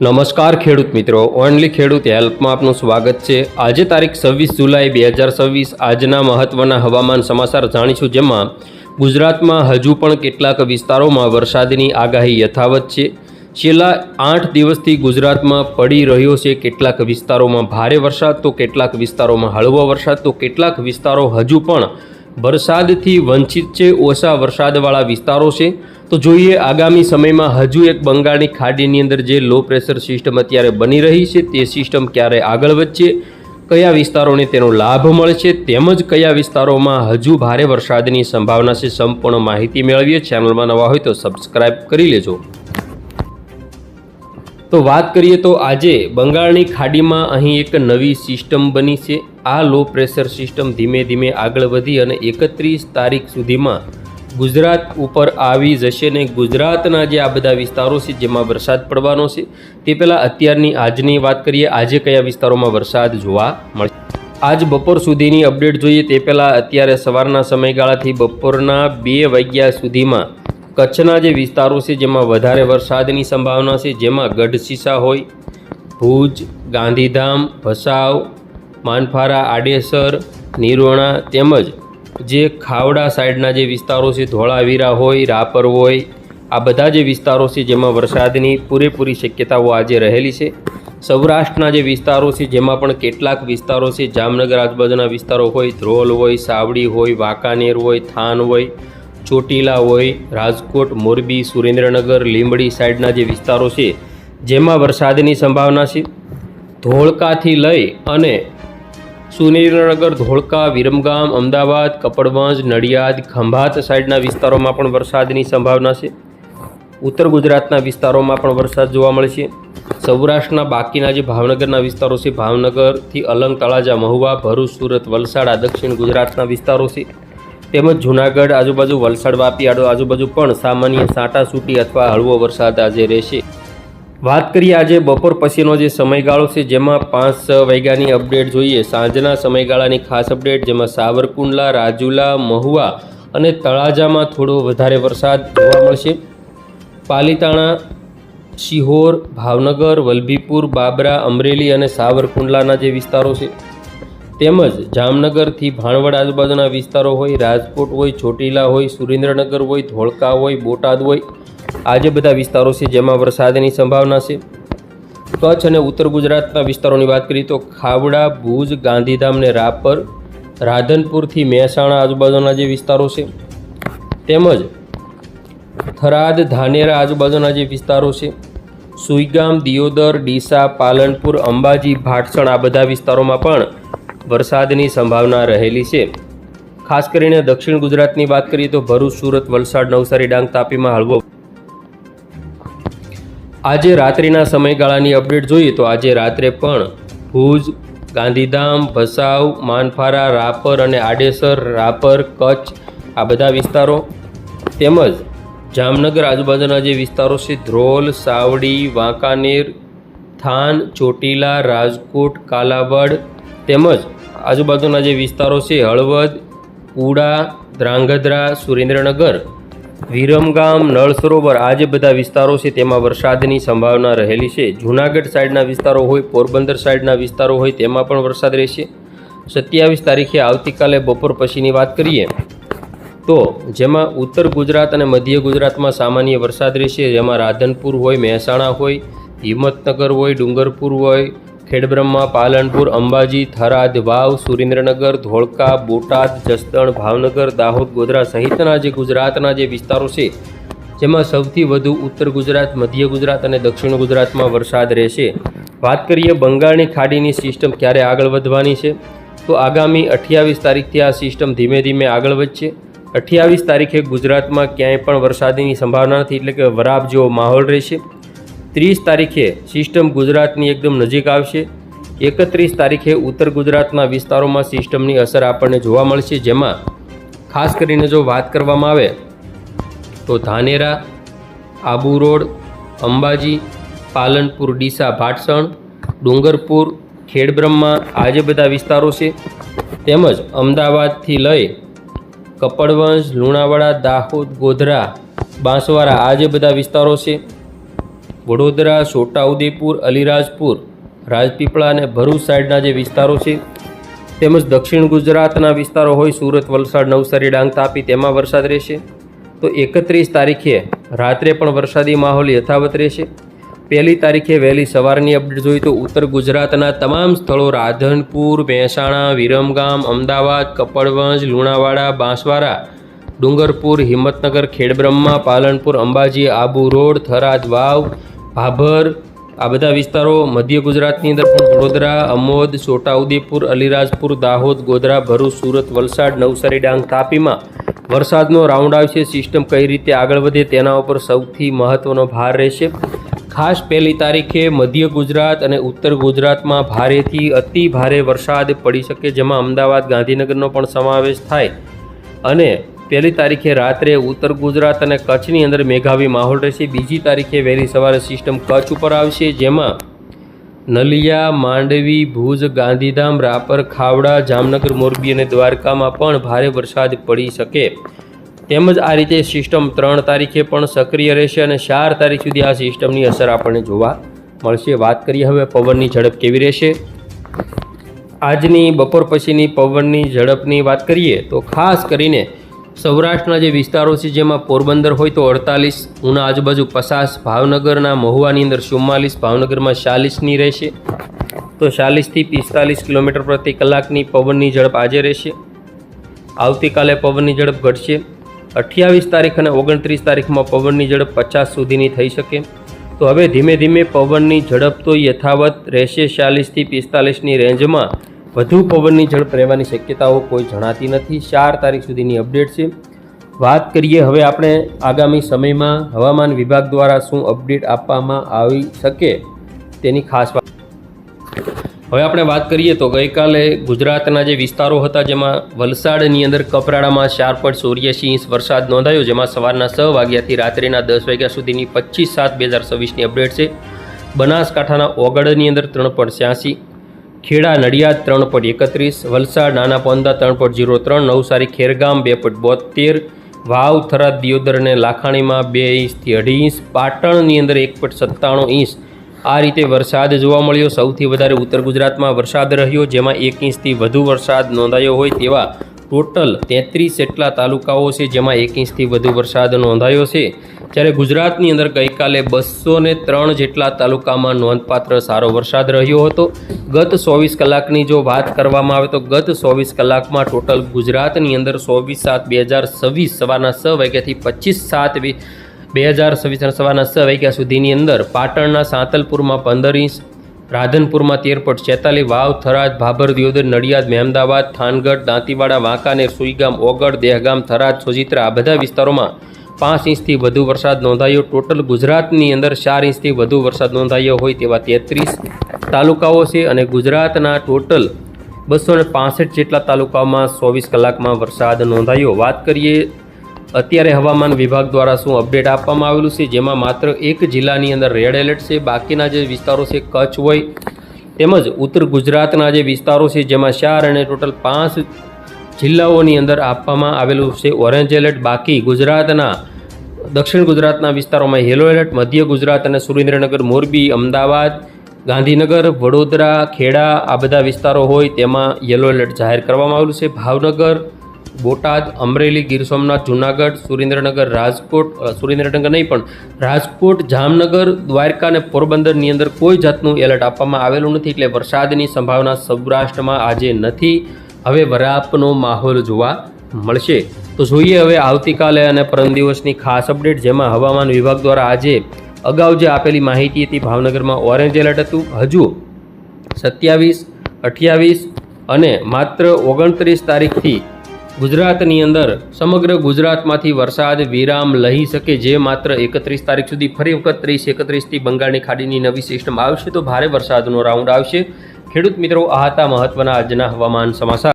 નમસ્કાર ખેડૂત મિત્રો, ઓનલી ખેડૂત હેલ્પમાં આપનું સ્વાગત છે। આજે તારીખ 26 જુલાઈ 2026 આજના મહત્વના હવામાન સમાચાર જાણીશું, જેમાં ગુજરાતમાં હજુ પણ કેટલાક વિસ્તારોમાં વરસાદની આગાહી યથાવત છે। છેલ્લા 8 દિવસથી ગુજરાતમાં પડી રહ્યો છે કેટલાક વિસ્તારોમાં ભારે વરસાદ, તો કેટલાક વિસ્તારોમાં હળવો વરસાદ, તો કેટલાક વિસ્તારો હજુ પણ વરસાદથી વંચિત છે, ઓછા વરસાદવાળા વિસ્તારો છે। તો જોઈએ આગામી સમયમાં હજુ એક બંગાળની ખાડીની અંદર જે લો પ્રેશર સિસ્ટમ અત્યારે બની રહી છે તે સિસ્ટમ ક્યારે આગળ વધશે, કયા વિસ્તારોને તેનો લાભ મળશે, તેમજ કયા વિસ્તારોમાં હજુ ભારે વરસાદની સંભાવના છે, સંપૂર્ણ માહિતી મેળવીએ। ચેનલમાં નવા હોય તો સબસ્ક્રાઇબ કરી લેજો। તો વાત કરીએ તો આજે બંગાળની ખાડીમાં અહીં એક નવી સિસ્ટમ બની છે। આ લો પ્રેશર સિસ્ટમ ધીમે ધીમે આગળ વધી અને 31 તારીખ સુધીમાં ગુજરાત ઉપર આવી જશે ને ગુજરાતના જે આ બધા વિસ્તારો છે જેમાં વરસાદ પડવાનો છે તે પહેલાં અત્યારની આજની વાત કરીએ। આજે કયા વિસ્તારોમાં વરસાદ જોવા મળશે, આજ બપોર સુધીની અપડેટ જોઈએ તે પહેલાં અત્યારે સવારના સમયગાળાથી બપોરના 2 વાગ્યા સુધીમાં કચ્છના જે વિસ્તારો છે જેમાં વધારે વરસાદની સંભાવના છે, જેમાં ગઢશીશા હોય, ભુજ, ગાંધીધામ, ભચાઉ, માનફારા, આડેસર, નિરોણા, તેમજ જે ખાવડા સાઈડના જે વિસ્તારો છે, ધોળાવીરા હોય, રાપર હોય, આ બધા જે વિસ્તારો છે જેમાં વરસાદની પૂરેપૂરી શક્યતાઓ આજે રહેલી છે। સૌરાષ્ટ્રના જે વિસ્તારો છે જેમાં પણ કેટલાક વિસ્તારો છે, જામનગર આજુબાજુના વિસ્તારો હોય, ધ્રોલ હોય, સાવડી હોય, વાંકાનેર હોય, થાન હોય, ચોટીલા હોય, રાજકોટ, મોરબી, સુરેન્દ્રનગર, લીંબડી સાઈડના જે વિસ્તારો છે જેમાં વરસાદની સંભાવના છે। ધોળકાથી લઈ અને સુરેન્દ્રનગર, ધોળકા, વિરમગામ, અમદાવાદ, કપડવંજ, નડિયાદ, ખંભાત સાઈડના વિસ્તારોમાં પણ વરસાદની સંભાવના છે। ઉત્તર ગુજરાતના વિસ્તારોમાં પણ વરસાદ જોવા મળશે। સૌરાષ્ટ્રના બાકીના જે ભાવનગરના વિસ્તારો છે, ભાવનગરથી અલંગ, તળાજા, મહુવા, ભરૂચ, સુરત, વલસાડ, આ દક્ષિણ ગુજરાતના વિસ્તારો છે, તેમજ જૂનાગઢ આજુબાજુ, વલસાડ, વાપી આજુબાજુ પણ સામાન્ય છાંટાછૂટી અથવા હળવો વરસાદ આજે રહેશે। વાત કરીએ આજે બપોર પછીનો જે સમયગાળો છે જેમાં 5-6 વાગ્યાની અપડેટ જોઈએ, સાંજના સમયગાળાની ખાસ અપડેટ, જેમાં સાવરકુંડલા, રાજુલા, મહુવા અને તળાજામાં થોડો વધારે વરસાદ જોવા મળશે। પાલીતાણા, શિહોર, ભાવનગર, વલભીપુર, બાબરા, અમરેલી અને સાવરકુંડલાના જે વિસ્તારો છે, તેમજ જામનગરથી ભાણવડ આજુબાજુના વિસ્તારો હોય, રાજકોટ હોય, ચોટીલા હોય, સુરેન્દ્રનગર હોય, ધોળકા હોય, બોટાદ હોય, આ જે બધા વિસ્તારો છે જેમાં વરસાદની સંભાવના છે। કચ્છ અને ઉત્તર ગુજરાતના વિસ્તારોની વાત કરીએ તો ખાવડા, ભુજ, ગાંધીધામ ને રાપર, રાધનપુરથી મહેસાણા આજુબાજુના જે વિસ્તારો છે, તેમજ થરાદ, ધાનેરા આજુબાજુના જે વિસ્તારો છે, સુઈગામ, દિયોદર, ડીસા, પાલનપુર, અંબાજી, ભાટસણ, આ બધા વિસ્તારોમાં પણ વરસાદની સંભાવના રહેલી છે। ખાસ કરીને દક્ષિણ ગુજરાતની વાત કરીએ તો ભરૂચ, સુરત, વલસાડ, નવસારી, ડાંગ, તાપીમાં હળવો। આજે રાત્રિના સમયગાળાની અપડેટ જોઈએ તો આજે રાત્રે પણ ભુજ, ગાંધીધામ, ભચાઉ, માનફારા, રાપર અને આડેસર, રાપર, કચ્છ, આ બધા વિસ્તારો, તેમજ જામનગર આજુબાજુના જે વિસ્તારો છે, ધ્રોલ, સાવડી, વાંકાનેર, થાન, ચોટીલા, રાજકોટ, કાલાવડ, તેમજ આજુબાજુના જે વિસ્તારો છે, હળવદ, કુડા, ધ્રાંગધ્રા, સુરેન્દ્રનગર, વિરમગામ, નળ સરોવર, આ જે બધા વિસ્તારો છે તેમાં વરસાદની સંભાવના રહેલી છે। જૂનાગઢ સાઈડના વિસ્તારો હોય, પોરબંદર સાઈડના વિસ્તારો હોય, તેમાં પણ વરસાદ રહેશે। 27 તારીખે આવતીકાલે બપોર પછીની વાત કરીએ તો જેમાં ઉત્તર ગુજરાત અને મધ્ય ગુજરાતમાં સામાન્ય વરસાદ રહેશે, જેમાં રાધનપુર હોય, મહેસાણા હોય, હિંમતનગર હોય, ડુંગરપુર હોય, ખેડબ્રહ્મા, પાલનપુર, અંબાજી, થરાદ, વાવ, સુરેન્દ્રનગર, ધોળકા, બોટાદ, જસદણ, ભાવનગર, દાહોદ, ગોધરા સહિતના જે ગુજરાતના જે વિસ્તારો છે જેમાં સૌથી વધુ ઉત્તર ગુજરાત, મધ્ય ગુજરાત અને દક્ષિણ ગુજરાતમાં વરસાદ રહેશે। વાત કરીએ બંગાળની ખાડીની સિસ્ટમ ક્યારે આગળ વધવાની છે તો આગામી 28 તારીખથી આ સિસ્ટમ ધીમે ધીમે આગળ વધશે। 28 તારીખે ગુજરાતમાં ક્યાંય પણ વરસાદની સંભાવના નથી, એટલે કે વરાપ જેવો માહોલ રહેશે। 30 તારીખે સિસ્ટમ ગુજરાતની એકદમ નજીક આવશે। 31 તારીખે ઉત્તર ગુજરાતના વિસ્તારોમાં સિસ્ટમની અસર આપણને જોવા મળશે, જેમાં ખાસ કરીને જો વાત કરવામાં આવે તો ધાનેરા, આબુ રોડ, અંબાજી, પાલનપુર, ડીસા, ભાટસણ, ડુંગરપુર, ખેડબ્રહ્મા, આ જે બધા વિસ્તારો છે, તેમજ અમદાવાદથી લઈ કપડવંજ, લુણાવાડા, દાહોદ, ગોધરા, બાંસવાડા, આ જે બધા વિસ્તારો છે, વડોદરા, છોટાઉદેપુર, અલીરાજપુર, રાજપીપળા અને ભરૂચ સાઈડના જે વિસ્તારો છે તેમજ દક્ષિણ ગુજરાતના વિસ્તારો હોય સુરત, વલસાડ, નવસારી, ડાંગ, તાપી તેમાં વરસાદ રહેશે. તો 31 તારીખે રાત્રે પણ વરસાદી માહોલ યથાવત રહેશે. 1 તારીખે વહેલી સવારની અપડેટ જોઈએ તો ઉત્તર ગુજરાતના તમામ સ્થળો રાધનપુર, મહેસાણા, વિરમગામ, અમદાવાદ, કપડવંજ, લુણાવાડા, બાંસવાડા, ડુંગરપુર, હિંમતનગર, ખેડબ્રહ્મા, પાલનપુર, અંબાજી, આબુ રોડ, થરાદ, વાવ, ભાભર આ બધા વિસ્તારો. મધ્ય ગુજરાતની અંદર પણ વડોદરા, અમોદ, છોટાઉદેપુર, અલીરાજપુર, દાહોદ, ગોધરા, ભરૂચ, સુરત, વલસાડ, નવસારી, ડાંગ, તાપીમાં વરસાદનો રાઉન્ડ આવશે. સિસ્ટમ કઈ રીતે આગળ વધે તેના ઉપર સૌથી મહત્ત્વનો ભાર રહેશે. ખાસ 1 તારીખે મધ્ય ગુજરાત અને ઉત્તર ગુજરાતમાં ભારેથી અતિ ભારે વરસાદ પડી શકે, જેમાં અમદાવાદ, ગાંધીનગરનો પણ સમાવેશ થાય. અને 1 તારીખે રાત્રે ઉત્તર ગુજરાત અને કચ્છની અંદર મેઘાવી માહોલ રહેશે. 2 તારીખે વહેલી સવારે સિસ્ટમ કચ્છ ઉપર આવશે, જેમાં નલિયા, માંડવી, ભુજ, ગાંધીધામ, રાપર, ખાવડા, જામનગર, મોરબી અને દ્વારકામાં પણ ભારે વરસાદ પડી શકે. તેમજ આ રીતે સિસ્ટમ 3 તારીખે પણ સક્રિય રહેશે અને 4 તારીખ સુધી આ સિસ્ટમની અસર આપણને જોવા મળશે. વાત કરીએ હવે પવનની ઝડપ કેવી રહેશે. આજની બપોર પછીની પવનની ઝડપની વાત કરીએ તો ખાસ કરીને સૌરાષ્ટ્રના જે વિસ્તારો છે જેમાં પોરબંદર હોય તો 48, ઉના આજુબાજુ 50, ભાવનગરના મહુવાની અંદર 44, ભાવનગરમાં 40ની રહેશે. તો 40થી 45 કિલોમીટર પ્રતિ કલાકની પવનની ઝડપ આજે રહેશે. આવતીકાલે પવનની ઝડપ ઘટશે. 28 તારીખ અને 29 તારીખમાં પવનની ઝડપ 50 સુધીની થઈ શકે. તો હવે ધીમે ધીમે પવનની ઝડપ તો યથાવત રહેશે 40થી 45ની રેન્જમાં. વધુ પવનની ઝડપ રહેવાની શક્યતાઓ કોઈ જણાતી નથી. 4 તારીખ સુધીની અપડેટ છે. વાત કરીએ હવે આપણે આગામી સમયમાં હવામાન વિભાગ દ્વારા શું અપડેટ આપવામાં આવી શકે તેની ખાસ વાત. હવે આપણે વાત કરીએ તો ગઈકાલે ગુજરાતના જે વિસ્તારો હતા જેમાં વલસાડની અંદર કપરાડામાં 4.84 ઇંચ વરસાદ નોંધાયો, જેમાં સવારના 6 વાગ્યાથી રાત્રિના 10 વાગ્યા સુધીની 25/7/2026ની અપડેટ છે. બનાસકાંઠાના ઓગળની અંદર 3.86, ખેડા નડિયાદ 3.31, વલસાડ નાના પોંદા 3.03, નવસારી ખેરગામ 2.72, વાવ, થરાદ, દિયોદર અને લાખાણીમાં 2 ઇંચથી 2.5 ઇંચ, પાટણની અંદર 1.97 ઇંચ આ રીતે વરસાદ જોવા મળ્યો. સૌથી વધારે ઉત્તર ગુજરાતમાં વરસાદ રહ્યો, જેમાં 1 ઇંચથી વધુ વરસાદ નોંધાયો હોય તેવા ટોટલ 33 જેટલા તાલુકાઓ છે જેમાં 1 ઇંચથી વધુ વરસાદ નોંધાયો છે. જ્યારે ગુજરાતની અંદર ગઈકાલે 203 જેટલા તાલુકામાં નોંધપાત્ર સારો વરસાદ રહ્યો હતો. ગત 24 કલાકની જો વાત કરવામાં આવે તો ગત 24 કલાકમાં ટોટલ ગુજરાતની અંદર 24/7/2026 સવારના 6 વાગ્યાથી 25/7/2026 સવારના 6 વાગ્યા સુધીની અંદર પાટણના સાંતલપુરમાં 15 ઇંચ, રાધનપુરમાં 13.46, વાવ, થરાદ, ભાભર, દિયોદર, નડિયાદ, મહેમદાવાદ, થાનગઢ, દાંતીવાડા, વાંકાનેર, સુઈગામ, ઓગળ, દહેગામ, થરાદ, સોજિત્રા આ બધા વિસ્તારોમાં 5 ઇંચથી વધુ વરસાદ નોંધાયો. ટોટલ ગુજરાતની અંદર 4 ઇંચથી વધુ વરસાદ નોંધાયો હોય તેવા 33 તાલુકાઓ છે અને ગુજરાતના ટોટલ 265 જેટલા તાલુકાઓમાં 24 કલાકમાં વરસાદ નોંધાયો. વાત કરીએ અત્યારે હવામાન વિભાગ દ્વારા શું અપડેટ આપવામાં આવેલું છે, જેમાં માત્ર એક જિલ્લાની અંદર રેડ એલર્ટ છે. બાકીના જે વિસ્તારો છે કચ્છ હોય તેમજ ઉત્તર ગુજરાતના જે વિસ્તારો છે જેમાં 4 અને ટોટલ 5 જિલ્લાઓની અંદર આપવામાં આવેલું છે ઓરેન્જ એલર્ટ. બાકી ગુજરાતના દક્ષિણ ગુજરાતના વિસ્તારોમાં યલો એલર્ટ, મધ્ય ગુજરાત અને સુરેન્દ્રનગર, મોરબી, અમદાવાદ, ગાંધીનગર, વડોદરા, ખેડા આ બધા વિસ્તારો હોય તેમાં યલો એલર્ટ જાહેર કરવામાં આવેલું છે. ભાવનગર, બોટાદ, અમરેલી, ગીર સોમનાથ, જૂનાગઢ, સુરેન્દ્રનગર, રાજકોટ, જામનગર, દ્વારકા અને પોરબંદરની અંદર કોઈ જાતનું એલર્ટ આપવામાં આવેલું નથી. એટલે વરસાદની સંભાવના સૌરાષ્ટ્રમાં આજે નથી. હવે વરાપનો માહોલ જોવા મળશે. તો જોઈએ હવે આવતીકાલે અને પરમ દિવસની ખાસ અપડેટ, જેમાં હવામાન વિભાગ દ્વારા આજે અગાઉ જે આપેલી માહિતી હતી ભાવનગરમાં ઓરેન્જ એલર્ટ હતું. હજુ 27, 28 અને માત્ર 29 તારીખથી ગુજરાતની અંદર સમગ્ર ગુજરાતમાંથી વરસાદ વિરામ લઈ શકે, જે માત્ર 31 તારીખ સુધી ફરી વખત 30-31થી બંગાળની ખાડીની નવી સિસ્ટમ આવશે તો ભારે વરસાદનો રાઉન્ડ આવશે. ખેડૂત મિત્રો, આ હતા મહત્વના આજના હવામાન સમાચાર.